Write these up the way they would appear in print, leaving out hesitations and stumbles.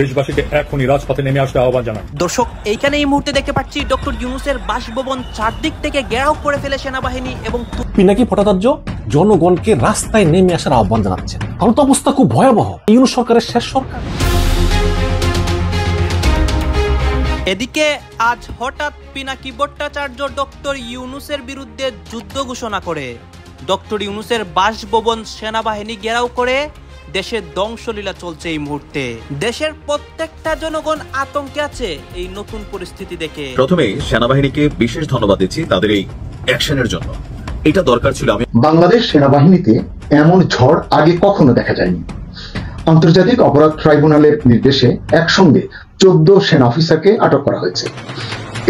দেশবাসীকে এখনই রাজপথে নেমে আসতে আহ্বান জানান। দর্শক, এইখানে এই মুহূর্তে দেখতে পাচ্ছি ডক্টর ইউনূসের বাসভবন চারদিক থেকে ঘেরাও করে ফেলে সেনাবাহিনী এবং পিনাকি ভট্টাচার্য জনগণকে রাস্তায় নেমে আসার আহ্বান জানাচ্ছেন, কারণ তো অবস্থা খুব ভয়াবহ। ইউনূস সরকারের শেষ সরকার। এদিকে আজ হঠাৎ পিনাকি ভট্টাচার্য ডক্টর ইউনূসের বিরুদ্ধে যুদ্ধ ঘোষণা করে ডক্টর ইউনূসের বাসভবন সেনাবাহিনী ঘেরাও করে দেশের ধ্বংসলীলা চলছে। এই মুহূর্তে দেশের প্রত্যেকটা জনগণ আতঙ্কে আছে এই নতুন পরিস্থিতি দেখে। প্রথমে সেনাবাহিনীকে বিশেষ ধন্যবাদ দিচ্ছি তাদের এই অ্যাকশনের জন্য। এটা দরকার ছিল। বাংলাদেশ সেনাবাহিনীতে এমন ঝড় আগে কখনো দেখা যায়নি। আন্তর্জাতিক অপরাধ ট্রাইব্যুনালের নির্দেশে একসঙ্গে 14 সেনা অফিসারকে আটক করা হয়েছে।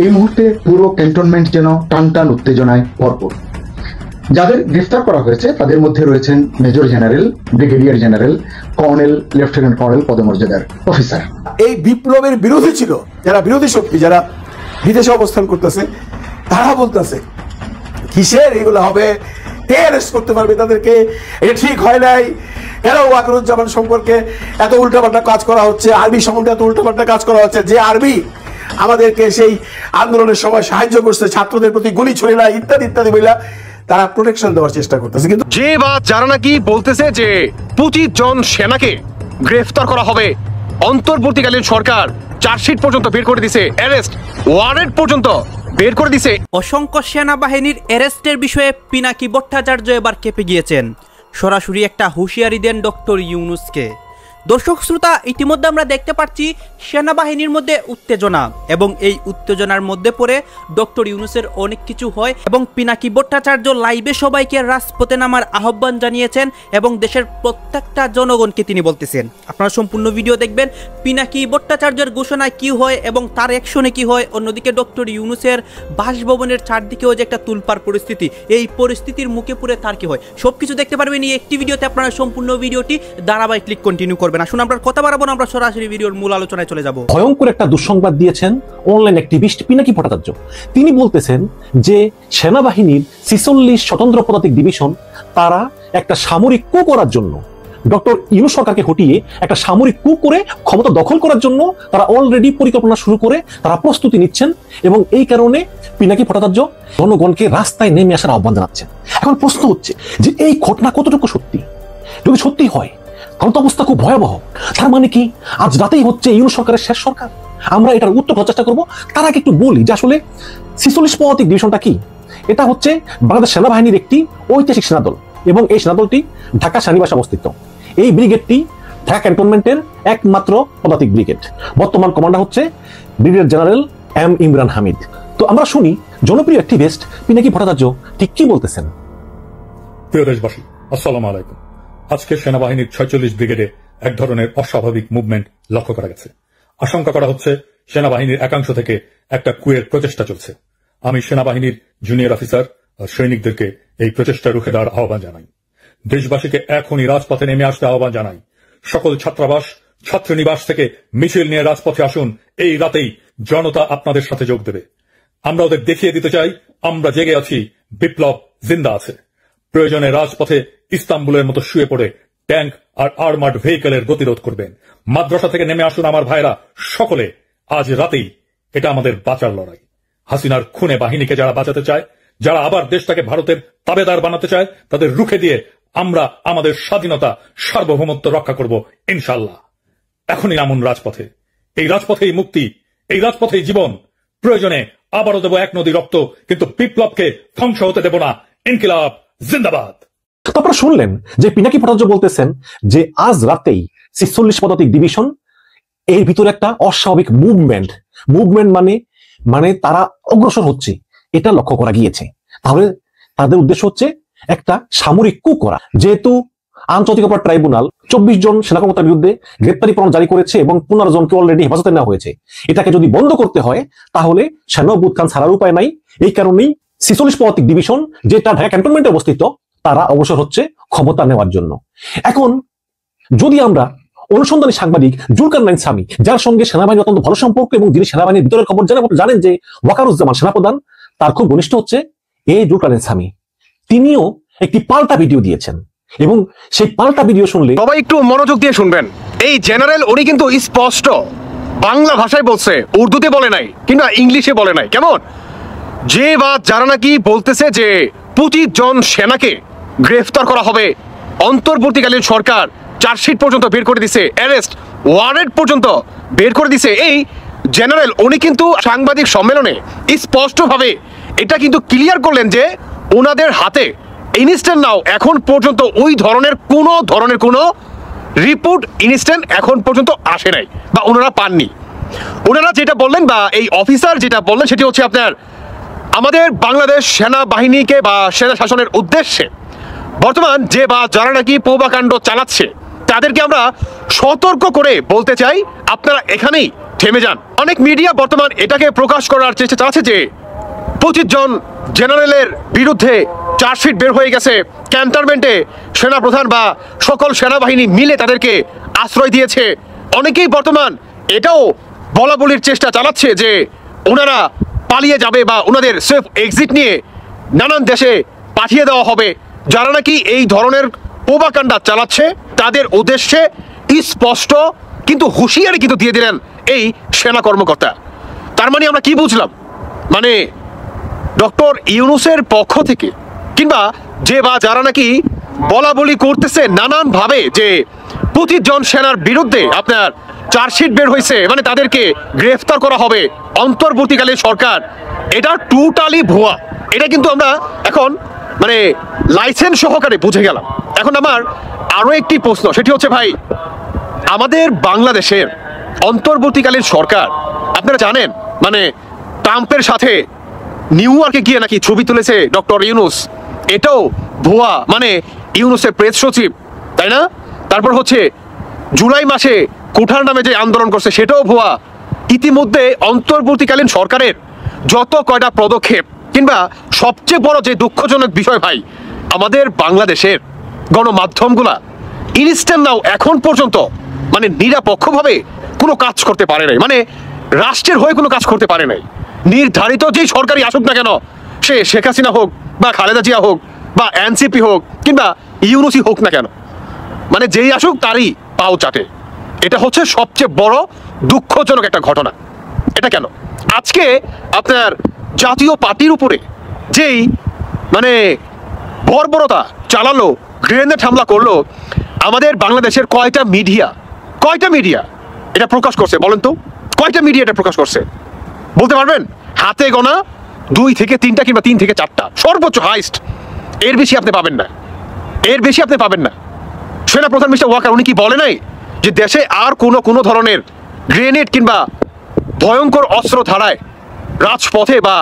এই মুহূর্তে পুরো ক্যান্টনমেন্ট যেন টানটান উত্তেজনায় ভরপুর। যাদের গ্রেফতার করা হয়েছে তাদের মধ্যে রয়েছেন major general, brigadier general, colonel, lieutenant colonel পদমর্যাদার অফিসার। এই বিপ্লবের বিরোধী ছিল যারা বিরোধী শক্তি, যারা বিদেশে অবস্থান করতেছে, তারা বলতেছে কিসের এগুলো হবে, কে অ্যারেস্ট করতে পারবে তাদেরকে, এটা ঠিক হয় নাই। কেন ওয়াকারুজ্জামান সম্পর্কে এত উল্টাপাল্টা কাজ করা হচ্ছে, আর্মি সম্বন্ধে এত উল্টাপাল্টা কাজ করা হচ্ছে, যে আর্মি আমাদেরকে সেই আন্দোলনের সময় সাহায্য করছে, ছাত্রদের প্রতি গুলি ছড়ে না ইত্যাদি ইত্যাদি বইলা তারা প্রোটেকশন দেওয়ার চেষ্টা করতেছে। কিন্তু যে বা যারা নাকি বলতেছে যে 25 জন সেনাকে গ্রেফতার করা হবে, অন্তর্বর্তীকালীন সরকার চার্জশিট পর্যন্ত বের করে দিছে, অ্যারেস্ট ওয়ারেন্ট পর্যন্ত বের করে দিছে। অসংখ্য সেনাবাহিনীর অ্যারেস্টের বিষয়ে পিনাকি ভট্টাচার্য এবার কেঁপে গিয়েছেন। সরাসরি একটা হুঁশিয়ারি দেন ডক্টর ইউনূসকে। দর্শক শ্রোতা, ইতিমধ্যে আমরা দেখতে পাচ্ছি সেনাবাহিনীর মধ্যে উত্তেজনা, এবং এই উত্তেজনার মধ্যে পড়ে ডক্টর ইউনূসের অনেক কিছু হয় এবং পিনাকি ভট্টাচার্য লাইভে সবাইকে রাজপথে নামার আহ্বান জানিয়েছেন এবং দেশের প্রত্যেকটা জনগণকে তিনি বলতেছেন। আপনারা সম্পূর্ণ ভিডিও দেখবেন পিনাকি ভট্টাচার্যের ঘোষণায় কি হয় এবং তার অ্যাকশনে কি হয়। অন্যদিকে ডক্টর ইউনূসের বাসভবনের চারদিকেও যে একটা তুলপার পরিস্থিতি, এই পরিস্থিতির মুখে পড়ে তার কি হয়, সবকিছু দেখতে পারবেন এই একটি ভিডিওতে। আপনারা সম্পূর্ণ ভিডিওটি ধারাবাহিক ক্লিক কন্টিনিউ করবেন। আসুন আমরা কথা বাড়াবো না, আমরা সরাসরি ভিডিওর মূল আলোচনায় চলে যাব। ভয়ঙ্কর একটা দুঃসংবাদ দিয়েছেন অনলাইন অ্যাক্টিভিস্ট পিনাকি ভট্টাচার্য। তিনি বলতেছেন যে সেনাবাহিনীর 46 স্বতন্ত্র পদাতিক ডিভিশন তারা একটা সামরিক কূ করার জন্য, ডক্টর ইউনূস সরকারকে হটিয়ে একটা সামরিক কূ করে ক্ষমতা দখল করার জন্য তারা অলরেডি পরিকল্পনা শুরু করে তারা প্রস্তুতি নিচ্ছেন, এবং এই কারণে পিনাকি ভট্টাচার্য জনগণকে রাস্তায় নেমে আসার আহ্বান জানাচ্ছেন। এখন প্রশ্ন হচ্ছে যে এই ঘটনা কতটুকু সত্যি। যদি সত্যি হয় কারণ তো অবস্থা খুব ভয়াবহ। তার মানে কি আজ রাতেই হচ্ছে ইউনূস সরকারের শেষ সরকার? আমরা এটার উত্তর খোঁজার চেষ্টা করবো। তার আগে একটু বলি যে আসলে 46 পদাতিক ডিভিশনটা কি। এটা হচ্ছে বাংলাদেশ সেনাবাহিনীর একটি ঐতিহাসিক সেনাদল, এবং এই সেনাদলটি ঢাকা সেনানিবাসে অবস্থিত। এই ব্রিগেডটি ঢাকা ক্যান্টনমেন্টের একমাত্র পদাতিক ব্রিগেড। বর্তমান কমান্ডার হচ্ছে brigadier general M Imran Hamid. তো আমরা শুনি জনপ্রিয় অ্যাক্টিভিস্ট পিনাকি ভট্টাচার্য ঠিক কি বলতেছেন। প্রিয় দেশবাসী, আসসালামু আলাইকুম। আজকে সেনাবাহিনীর 46 ব্রিগেডে এক ধরনের অস্বাভাবিক মুভমেন্ট লক্ষ্য করা গেছে। আশঙ্কা করা হচ্ছে সেনাবাহিনীর একাংশ থেকে একটা কুয়ের প্রচেষ্টা চলছে। আমি সেনাবাহিনীর জুনিয়র অফিসার আর সৈনিকদেরকে এই প্রচেষ্টা রুখে দেওয়ার আহ্বান জানাই। দেশবাসীকে এখনই রাজপথে নেমে আসতে আহ্বান জানাই। সকল ছাত্রাবাস, ছাত্রনিবাস থেকে মিছিল নিয়ে রাজপথে আসুন। এই রাতেই জনতা আপনাদের সাথে যোগ দেবে। আমরা ওদের দেখিয়ে দিতে চাই আমরা জেগে আছি, বিপ্লব জিন্দা আছে। প্রয়োজনে রাজপথে ইস্তাম্বুলের মতো শুয়ে পড়ে ট্যাঙ্ক আর আর্মার্ড ভেহিকেলের গতিরোধ করবেন। মাদ্রাসা থেকে নেমে আসুন আমার ভাইরা সকলে। আজ রাতেই এটা আমাদের বাঁচার লড়াই। হাসিনার খুনে বাহিনীকে যারা বাঁচাতে চায়, যারা আবার দেশটাকে ভারতের তাবেদার বানাতে চায়, তাদের রুখে দিয়ে আমরা আমাদের স্বাধীনতা, সার্বভৌমত্ব রক্ষা করব ইনশাল্লাহ। এখনই নামুন রাজপথে। এই রাজপথেই মুক্তি, এই রাজপথেই জীবন। প্রয়োজনে আবারও দেব 1 নদী রক্ত, কিন্তু বিপ্লবকে ধ্বংস হতে দেব না। ইনকিলাব জিন্দাবাদ। আপনারা শুনলেন যে পিনাকি ভট্টাচার্য বলতেছেন যে আজ রাতেই 46 পদাতিক ডিভিশন এর ভিতরে একটা অস্বাভাবিক মুভমেন্ট মানে তারা অগ্রসর হচ্ছে, এটা লক্ষ্য করা গিয়েছে। তাহলে তাদের উদ্দেশ্য হচ্ছে একটা সামরিক কূ করা। যেহেতু আন্তর্জাতিক অপরাধ ট্রাইব্যুনাল 24 জন সেনা কর্মকর্তার বিরুদ্ধে গ্রেপ্তারি পরোয়ানা জারি করেছে এবং 15 জনকে অলরেডি হেফাজতে নেওয়া হয়েছে। এটাকে যদি বন্ধ করতে হয় তাহলে সেনা অভ্যুত্থান ছাড়ার উপায় নাই। এই কারণেই 46 পদাতিক ডিভিশন, যেটা ঢাকা ক্যান্টনমেন্টে অবস্থিত, তারা অগ্রসর হচ্ছে ক্ষমতা নেওয়ার জন্য। এখন যদি আমরা অনুসন্ধানী সাংবাদিক জুলকারনাইন সামি, যার সঙ্গে সেনাবাহিনীর অত্যন্ত ভালো সম্পর্ক এবং যিনি সেনাবাহিনীর ভিতরের খবর জানেন যে ওয়াকারুজ্জামান সেনাপ্রধান তার খুব ঘনিষ্ঠ হচ্ছে এই জুলকারনাইন সামি, তিনিও একটি পাল্টা ভিডিও দিয়েছেন। এবং সেই পাল্টা ভিডিও শুনলে সবাই একটু মনোযোগ দিয়ে শুনবেন। এই জেনারেল উনি কিন্তু স্পষ্ট বাংলা ভাষায় বলছে, উর্দুতে বলে নাই কিংবা ইংলিশে বলে নাই। কেমন যে বা যারা নাকি বলতেছে যে 25 জন সেনাকে গ্রেফতার করা হবে, অন্তর্বর্তীকালীন সরকার চার্জশিট পর্যন্ত বের করে দিছে, অ্যারেস্ট ওয়ারেন্ট পর্যন্ত বের করে দিছে, এই জেনারেল উনি কিন্তু সাংবাদিক সম্মেলনে স্পষ্টভাবে এটা কিন্তু ক্লিয়ার করলেন যে ওনাদের হাতে ইনস্ট্যান্ট নাও এখন পর্যন্ত ওই ধরনের কোনো রিপোর্ট ইনস্ট্যান্ট এখন পর্যন্ত আসে নাই বা ওনারা পাননি। ওনারা যেটা বললেন বা এই অফিসার যেটা বললেন সেটি হচ্ছে আপনার আমাদের বাংলাদেশ সেনাবাহিনীকে বা সেনা শাসনের উদ্দেশ্যে বর্তমান যে বা যারা নাকি প্রভাকাণ্ড চালাচ্ছে তাদেরকে আমরা সতর্ক করে বলতে চাই, আপনারা এখানেই থেমে যান। অনেক মিডিয়া বর্তমান এটাকে প্রকাশ করার চেষ্টা চালাচ্ছে যে 25 জন জেনারেলের বিরুদ্ধে চার্জশিট বের হয়ে গেছে, ক্যান্টনমেন্টে সেনাপ্রধান বা সকল সেনাবাহিনী মিলে তাদেরকে আশ্রয় দিয়েছে। অনেকেই বর্তমান এটাও বলা বলির চেষ্টা চালাচ্ছে যে ওনারা পালিয়ে যাবে বা ওনাদের সেফ এক্সিট নিয়ে নানান দেশে পাঠিয়ে দেওয়া হবে। যারা নাকি এই ধরনের প্রভাকাণ্ডা চালাচ্ছে তাদের উদ্দেশ্যে স্পষ্ট কিন্তু হুঁশিয়ারি কিন্তু দিয়ে দিলেন এই সেনা কর্মকর্তা। তার মানে আমরা কি বুঝলাম, মানে ডক্টর ইউনূসের পক্ষ থেকে কিংবা যে বা যারা নাকি বলা বলি করতেছে নানান ভাবে যে 25 জন সেনার বিরুদ্ধে আপনার চার্জশিট বের হয়েছে, মানে তাদেরকে গ্রেফতার করা হবে অন্তর্বর্তীকালীন সরকার, এটা টোটালি ভুয়া। এটা কিন্তু আমরা এখন মানে লাইসেন্স সহকারে বুঝে গেলাম। এখন আমার আরো একটি প্রশ্ন, সেটি হচ্ছে ভাই আমাদের বাংলাদেশের অন্তর্বর্তীকালীন সরকার আপনারা জানেন মানে ট্রাম্পের সাথে নিউ ইয়র্কে গিয়ে নাকি ছবি তুলেছে ডক্টর ইউনূস, এটাও ভুয়া, মানে ইউনূসের প্রেস সচিব, তাই না? তারপর হচ্ছে জুলাই মাসে কোঠার নামে যে আন্দোলন করছে সেটাও ভুয়া। ইতিমধ্যে অন্তর্বর্তীকালীন সরকারের যত কয়টা পদক্ষেপ কিংবা সবচেয়ে বড় যে দুঃখজনক বিষয় ভাই, আমাদের বাংলাদেশের গণমাধ্যমগুলা ইনস্ট্যান্ট নাও এখন পর্যন্ত মানে নিরপেক্ষভাবে কোনো কাজ করতে পারে নাই, মানে রাষ্ট্রের হয়ে কোনো কাজ করতে পারে নাই। নির্ধারিত যেই সরকারি আসুক না কেন, সে শেখ হাসিনা হোক বা খালেদা জিয়া হোক বা এনসিপি হোক কিংবা ইউনূসই হোক না কেন, মানে যেই আসুক তারই পাও চাটে। এটা হচ্ছে সবচেয়ে বড় দুঃখজনক একটা ঘটনা। এটা কেন আজকে আপনার জাতীয় পার্টির উপরে যেই মানে বর্বরতা চালালো, গ্রেনেড হামলা করলো, আমাদের বাংলাদেশের কয়টা মিডিয়া এটা প্রকাশ করছে বলেন তো? কয়টা মিডিয়া এটা প্রকাশ করছে বলতে পারবেন? হাতে গোনা 2 থেকে 3টা কিংবা 3 থেকে 4টা সর্বোচ্চ হাইস্ট, এর বেশি আপনি পাবেন না। সেনাপ্রধান মিস্টার ওয়াকার উনি কি বলে নাই যে দেশে আর কোনো ধরনের গ্রেনেড কিংবা ভয়ঙ্কর অস্ত্র ধারায় রাজপথে বা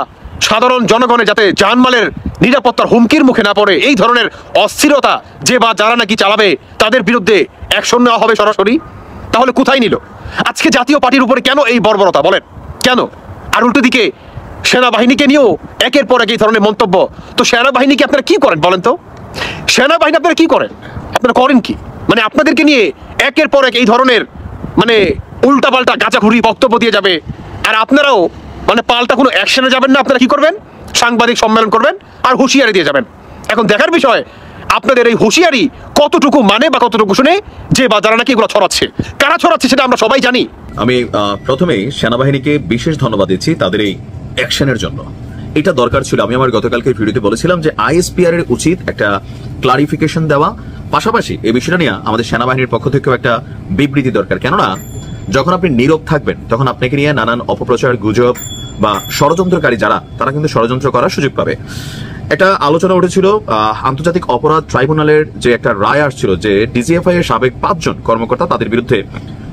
সাধারণ জনগণের যাতে জানমালের নিরাপত্তার হুমকির মুখে না পড়ে এই ধরনের অস্থিরতা যে বা যারা নাকি চালাবে তাদের বিরুদ্ধে অ্যাকশন নেওয়া হবে সরাসরি? তাহলে কোথায় নিল আজকে জাতীয় পার্টির উপরে কেন এই বর্বরতা বলেন কেন? আর উল্টো দিকে সেনাবাহিনীকে নিয়েও একের পর এক এই ধরনের মন্তব্য। তো সেনাবাহিনীকে আপনারা কি করেন বলেন তো? সেনাবাহিনী আপনারা কি করেন? আপনারা করেন কি? মানে আপনাদেরকে নিয়ে একের পর এক এই ধরনের মানে উল্টাপাল্টা গাঁজাখুরি বক্তব্য দিয়ে যাবে, আর আপনারাও মানে পাল্টা কোনো অ্যাকশনে যাবেন না। আপনারা কি করবেন? সাংবাদিক সম্মেলন করবেন আর হুঁশিয়ারি দিয়ে যাবেন। এখন দেখার বিষয় আপনাদের এই হুঁশিয়ারি কতটুকু মানে বা কতটুকু শুনে যে বা যারা নাকি এগুলো ছড়াচ্ছে, কারা ছড়াচ্ছে সেটা আমরা সবাই জানি। আমি প্রথমেই সেনাবাহিনীকে বিশেষ ধন্যবাদ দিচ্ছি তাদের এই অ্যাকশনের জন্য। এটা দরকার ছিল। আমি আমার গতকালকে ভিডিওতে বলেছিলাম যে আইএসপিআর এর উচিত একটা ক্লারিফিকেশন দেওয়া, পাশাপাশি এই বিষয়টা নিয়ে আমাদের সেনাবাহিনীর পক্ষ থেকেও একটা বিবৃতি দরকার। কেননা যখন আপনি নীরব থাকবেন তখন আপনাকে নিয়ে নানান অপপ্রচার, গুজব বা ষড়যন্ত্রকারী যারা তারা কিন্তু ষড়যন্ত্র করার সুযোগ পাবে। একটা আলোচনা উঠেছিল আন্তর্জাতিক অপরাধ ট্রাইব্যুনালের যে একটা রায় আসছিল যে ডিজিএফআই এর সাবেক 5 জন কর্মকর্তা তাদের বিরুদ্ধে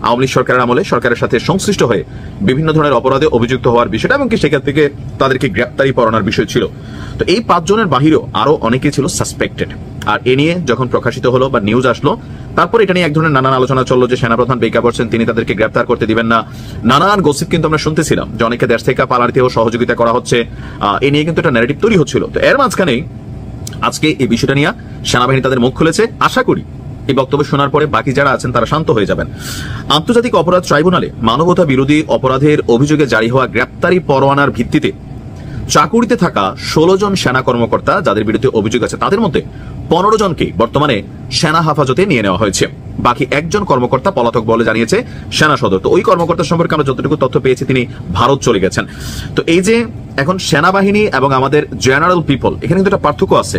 আওয়ামী লীগ সরকারের আমলে সরকারের সাথে সংশ্লিষ্ট হয়ে বিভিন্ন ধরনের অপরাধে অভিযুক্ত হওয়ার বিষয়টা এবং সেখান থেকে তাদেরকে গ্রেপ্তারি পরোয়ানার বিষয় ছিল। তো এই 5 জনের বাহিরেও আরো অনেকে ছিল সাসপেক্টেড। আর এ নিয়ে যখন প্রকাশিত হলো বা নিউজ আসলো, তারপর এটা নিয়ে এক ধরনের নানান আলোচনা চললো যে সেনাপ্রধান বেকা করছেন, তিনি তাদেরকে গ্রেপ্তার করতে দিবেন না। নানান গসিপ কিন্তু আমরা শুনতেছিলাম যে অনেকে দেশ থেকে পালাতেও সহযোগিতা করা হচ্ছে। এ নিয়ে কিন্তু একটা ন্যারেটিভ তৈরি হচ্ছিল। তো এর মাঝখানেই আজকে এই বিষয়টা নিয়ে সেনাবাহিনী তাদের মুখ খুলেছে। আশা করি এই বক্তব্য শোনার পরে বাকি যারা আছেন তারা শান্ত হয়ে যাবেন। আন্তর্জাতিক অপরাধ ট্রাইব্যুনালে মানবতা বিরোধী অপরাধের অভিযোগে জারি হওয়া গ্রেপ্তারি পরোয়ানার ভিত্তিতে চাকুরিতে থাকা 16 জন সেনা কর্মকর্তা যাদের বিরুদ্ধে অভিযোগ আছে তাদের মধ্যে 15 জনকে বর্তমানে সেনা হেফাজতে নিয়ে নেওয়া হয়েছে। বাকি একজন কর্মকর্তা পলাতক বলে জানিয়েছে সেনা সদর। তো ওই কর্মকর্তা সম্পর্কে আমরা যতটুকু তথ্য পেয়েছি তিনি ভারত চলে গেছেন। তো এই যে এখন সেনাবাহিনী এবং আমাদের জেনারেল পিপল, এখানে কিন্তু একটা পার্থক্য আছে।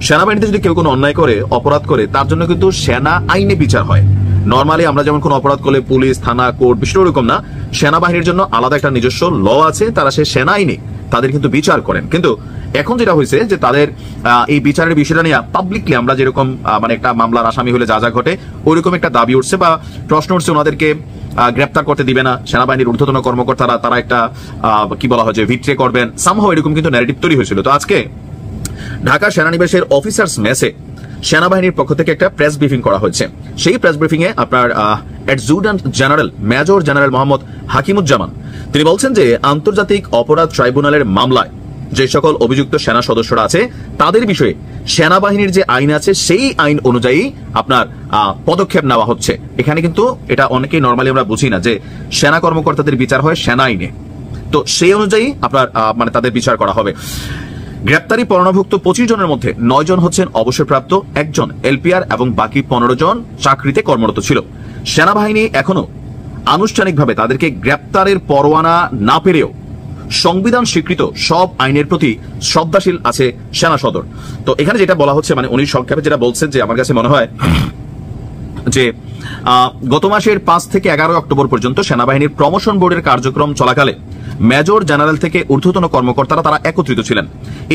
সেনাবাহিনীতে যদি কেউ কোনো অন্যায় করে, অপরাধ করে, তার জন্য কিন্তু সেনা আইনে বিচার হয়। নর্মালি আমরা যেমন কোনো অপরাধ করলে পুলিশ, থানা, কোর্ট, বিষয়টা ওরকম না। সেনাবাহিনীর জন্য আলাদা একটা নিজস্ব ল আছে, তারা সে সেনা আইনে তাদের কিন্তু বিচার করেন। কিন্তু এখন যেটা হয়েছে যে তাদের এই বিচারের বিষয়টা নিয়ে পাবলিকলি আমরা যেরকম মানে একটা মামলার আসামি হলে যা যা ঘটে ওইরকম একটা দাবি উঠছে বা প্রশ্ন উঠছে, ওনাদেরকে গ্রেপ্তার করতে দিবে না সেনাবাহিনীর ঊর্ধ্বতন কর্মকর্তারা, তারা একটা কি বলা হয় যে ভিট্রে করবেন, সামহাও এরকম কিন্তু ন্যারেটিভ তৈরি হয়েছিল। তো আজকে ঢাকা সেনানিবাসের অফিসার্স মেসে সেনাবাহিনীর পক্ষ থেকে একটা প্রেস ব্রিফিং করা হয়েছে। সেই প্রেস ব্রিফিং এ আপনার adjutant general major general Mohammad Hakimuzzaman তিনি বলছেন যে আন্তর্জাতিক অপরাধ ট্রাইব্যুনালের মামলায় যে সকল অভিযুক্ত সেনা সদস্যরা আছে তাদের বিষয়ে সেনাবাহিনীর যে আইন আছে সেই আইন অনুযায়ী আপনার পদক্ষেপ নেওয়া হচ্ছে। এখানে কিন্তু এটা অনেকেই নর্মালি আমরা বুঝি না যে সেনা কর্মকর্তাদের বিচার হয় সেনা আইনে, তো সেই অনুযায়ী আপনার মানে তাদের বিচার করা হবে। গ্রেপ্তারি পরোয়ানাভুক্ত 25 জনের মধ্যে 9 জন হচ্ছেন অবসরপ্রাপ্ত, 1 জন এলপিআর এবং বাকি 15 জন চাকরিতে কর্মরত ছিল। সেনাবাহিনী এখনো আনুষ্ঠানিকভাবে তাদেরকে গ্রেপ্তারের পরোয়ানা না পেলেও সংবিধান স্বীকৃত সব আইনের প্রতি শ্রদ্ধাশীল আছে সেনা সদর। তো এখানে যেটা বলা হচ্ছে, মানে উনি সংক্ষেপে যেটা বলছেন যে আমার কাছে মনে হয় যে গত মাসের 5 থেকে 11 অক্টোবর পর্যন্ত সেনাবাহিনীর প্রমোশন বোর্ডের কার্যক্রম চলাকালে মেজর জেনারেল থেকে ঊর্ধ্বতন কর্মকর্তারা তারা একত্রিত ছিলেন।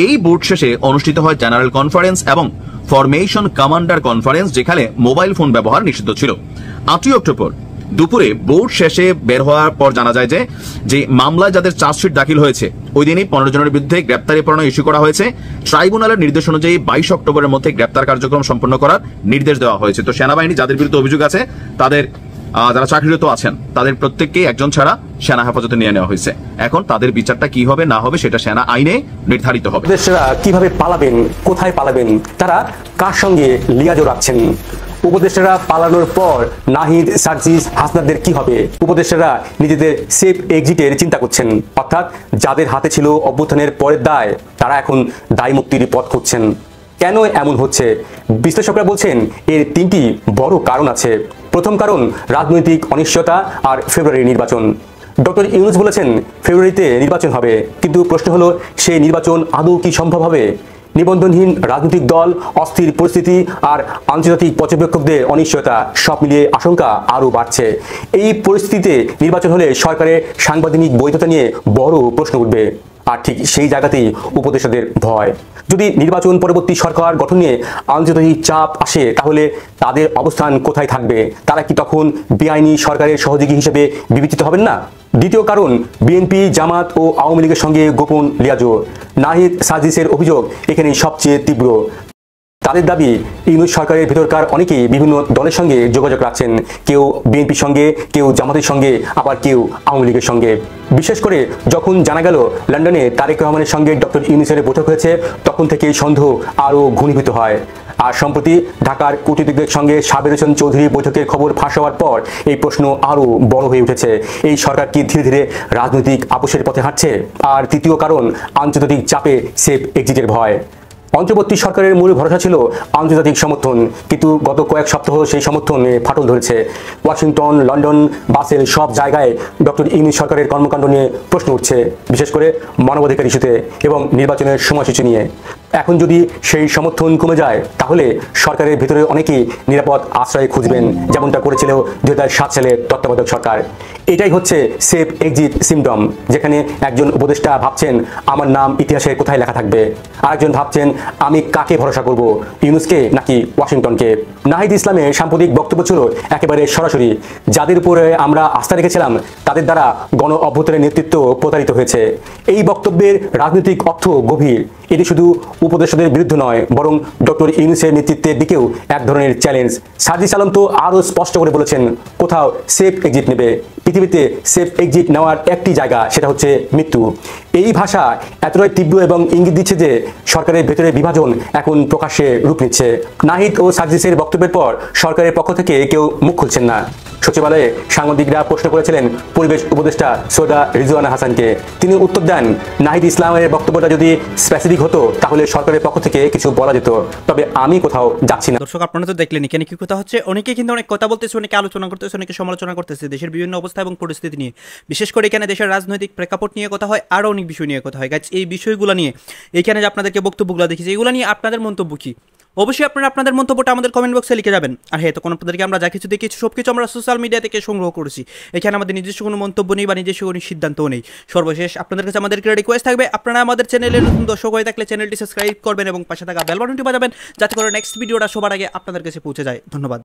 এই বোর্ড শেষে অনুষ্ঠিত হয় জেনারেল কনফারেন্স এবং ফরমেশন কমান্ডার কনফারেন্স, যেখানে মোবাইল ফোন ব্যবহার নিষিদ্ধ ছিল। 8 অক্টোবর দুপুরে বোর্ড শেষে বের হওয়ার পর জানা যায় যে মামলায় যাদের চার্জশিট দাখিল হয়েছে ওই দিনই 15 জনের বিরুদ্ধে গ্রেপ্তারি পরোয়ানা ইস্যু করা হয়েছে। ট্রাইব্যুনালের নির্দেশ অনুযায়ী 22 অক্টোবরের মধ্যে গ্রেপ্তার কার্যক্রম সম্পন্ন করার নির্দেশ দেওয়া হয়েছে। তো সেনাবাহিনী যাদের বিরুদ্ধে অভিযোগ আছে তাদের যারা চাকরিরত আছেন তাদের প্রত্যেককেই একজন ছাড়া সেনা হেফাজতে নিয়ে নেওয়া হয়েছে। এখন তাদের বিচারটা কি হবে না হবে সেটা সেনা আইনে নির্ধারিত হবে। উপদেষ্টারা কিভাবে পালাবেন, কোথায় পালাবেন, তারা কার সঙ্গে লিয়াজও রাখছেন? উপদেষ্টারা পালানোর পর নাহিদ, সার্জিস, হাসনাদের কি হবে? উপদেষ্টারা নিজেদের সেফ এক্সিটের চিন্তা করছেন, অর্থাৎ যাদের হাতে ছিল অভ্যুত্থানের পরের দায় তারা এখন দায় মুক্তির পথ খুঁজছেন। কেন এমন হচ্ছে? বিশ্লেষকরা বলছেন এর 3টি বড় কারণ আছে। প্রথম কারণ রাজনৈতিক অনিশ্চয়তা আর ফেব্রুয়ারির নির্বাচন। ডক্টর ইউনূস বলেছেন ফেব্রুয়ারিতে নির্বাচন হবে, কিন্তু প্রশ্ন হলো সেই নির্বাচন আদৌ কি সম্ভব হবে? নিবন্ধনহীন রাজনৈতিক দল, অস্থির পরিস্থিতি আর আন্তর্জাতিক পর্যবেক্ষকদের অনিশ্চয়তা সব মিলিয়ে আশঙ্কা আরও বাড়ছে। এই পরিস্থিতিতে নির্বাচন হলে সরকারের সাংবিধানিক বৈধতা নিয়ে বড় প্রশ্ন উঠবে। আর ঠিক সেই জায়গাতেই উপদেষ্টাদের ভয়। যদি নির্বাচন পরবর্তী সরকার গঠন নিয়ে আন্তর্জাতিক চাপ আসে তাহলে তাদের অবস্থান কোথায় থাকবে? তারা কি তখন বেআইনি সরকারের সহযোগী হিসেবে বিবেচিত হবেন না? দ্বিতীয় কারণ বিএনপি, জামাত ও আওয়ামী লীগের সঙ্গে গোপন লিয়াজো। নাহিদ, সার্জিসের অভিযোগ এখানে সবচেয়ে তীব্র। তাদের দাবি ইউনূস সরকারের ভেতরকার অনেকেই বিভিন্ন দলের সঙ্গে যোগাযোগ রাখছেন, কেউ বিএনপির সঙ্গে, কেউ জামাতের সঙ্গে, আবার কেউ আওয়ামী লীগের সঙ্গে। বিশেষ করে যখন জানা গেল লন্ডনে তারেক রহমানের সঙ্গে ডক্টর ইউনূসের বৈঠক হয়েছে তখন থেকে সন্দেহ আরও ঘনীভূত হয়। আর সম্প্রতি ঢাকার কূটনীতিকদের সঙ্গে সাবের হোসেন চৌধুরীর বৈঠকের খবর ফাঁস হওয়ার পর এই প্রশ্ন আরও বড় হয়ে উঠেছে। এই সরকার কি ধীরে ধীরে রাজনৈতিক আপোষের পথে হাঁটছে? আর তৃতীয় কারণ আন্তর্জাতিক চাপে সেফ এক্সিটের ভয়। অন্তর্বর্তী সরকারের মূল ভরসা ছিল আন্তর্জাতিক সমর্থন, কিন্তু গত কয়েক সপ্তাহ সেই সমর্থনে ফাটল ধরেছে। ওয়াশিংটন, লন্ডন, বাসেল সব জায়গায় ডক্টর ইউনূস সরকারের কর্মকাণ্ড নিয়ে প্রশ্ন উঠছে, বিশেষ করে মানবাধিকার ইস্যুতে এবং নির্বাচনের সময়সূচি নিয়ে। এখন যদি সেই সমর্থন কমে যায় তাহলে সরকারের ভেতরে অনেকেই নিরাপদ আশ্রয় খুঁজবেন, যেমনটা করেছিল 2007 সালে তত্ত্বাবধায়ক সরকার। এটাই হচ্ছে সেফ এক্সিট সিমটম, যেখানে একজন উপদেষ্টা ভাবছেন আমার নাম ইতিহাসে কোথায় লেখা থাকবে, আরেকজন ভাবছেন আমি কাকে ভরসা করব, ইউনূসকে নাকি ওয়াশিংটনকে। নাহিদ ইসলামের সাম্প্রতিক বক্তব্য ছিল একেবারে সরাসরি, যাদের উপরে আমরা আস্থা রেখেছিলাম তাদের দ্বারা গণ অভ্যুত্থানের নেতৃত্ব প্রতারিত হয়েছে। এই বক্তব্যের রাজনৈতিক অর্থ গভীর। এটি শুধু উপদেষ্টাদের বিরুদ্ধে নয়, বরং ডক্টর ইউনূসের নেতৃত্বের দিকেও এক ধরনের চ্যালেঞ্জ। সার্জিস আলম তো আরও স্পষ্ট করে বলেছেন কোথাও সেফ এক্সিট নেবে। পৃথিবীতে সেফ এক্সিট নেওয়ার একটি জায়গা, সেটা হচ্ছে মৃত্যু। এই ভাষা এতটাই তীব্র এবং ইঙ্গিত দিচ্ছে যে সরকারের ভেতরে সরকারের বিভাজন এখন প্রকাশ্যে রূপ নিচ্ছে। নাহিদ ও সার্জিসের বক্তব্যের পর সরকারের পক্ষ থেকে কেউ মুখ খুলছেন না। সচিবালয়ে সাংবাদিকরা প্রশ্ন করেছিলেন পরিবেশ উপদেষ্টা সৈয়দা রিজওয়ানা হাসানকে। তিনি উত্তর দেন, নাহিদ ইসলামের বক্তব্যটা যদি স্পেসিফিক হতো তাহলে সরকারের পক্ষ থেকে কিছু বলা যেত, তবে আমি কোথাও যাচ্ছি না। দর্শক, আপনারা তো দেখলেন এখানে কি কথা হচ্ছে। অনেকে কিন্তু অনেক কথা বলতেছে, অনেকে আলোচনা করতেছে, অনেকে সমালোচনা করতেছে দেশের বিভিন্ন অবস্থা এবং পরিস্থিতি নিয়ে। বিশেষ করে এখানে দেশের রাজনৈতিক প্রেক্ষাপট নিয়ে কথা হয়, আরও অনেক বিষয় নিয়ে কথা হয়। গাইজ, এই বিষয়গুলো নিয়ে এখানে যে আপনাদেরকে বক্তব্যগুলো দেখেছি, এগুলো নিয়ে আপনাদের মন্তব্য কি? অবশ্যই আপনারা আপনাদের মন্তব্যটা আমাদের কমেন্ট বক্সে লিখে যাবেন। আর হ্যাঁ, তখন আপনাদেরকে আমরা যা কিছু দেখেছি সব কিছু আমরা সোশ্যাল মিডিয়া থেকে সংগ্রহ করেছি। এখানে আমাদের নিজস্ব কোনো মন্তব্য নেই বা নিজস্ব কোনো সিদ্ধান্তও নেই। সর্বশেষ আপনাদের কাছে আমাদের রিকোয়েস্ট থাকবে, আপনারা আমাদের চ্যানেলের নতুন দর্শক হয়ে থাকলে চ্যানেলটি সাবস্ক্রাইব করবেন এবং পাশে থাকা বেল বাটনটি বাজাবেন, যাতে করে নেক্সট ভিডিওটা সবার আগে আপনাদের কাছে পৌঁছে যায়। ধন্যবাদ।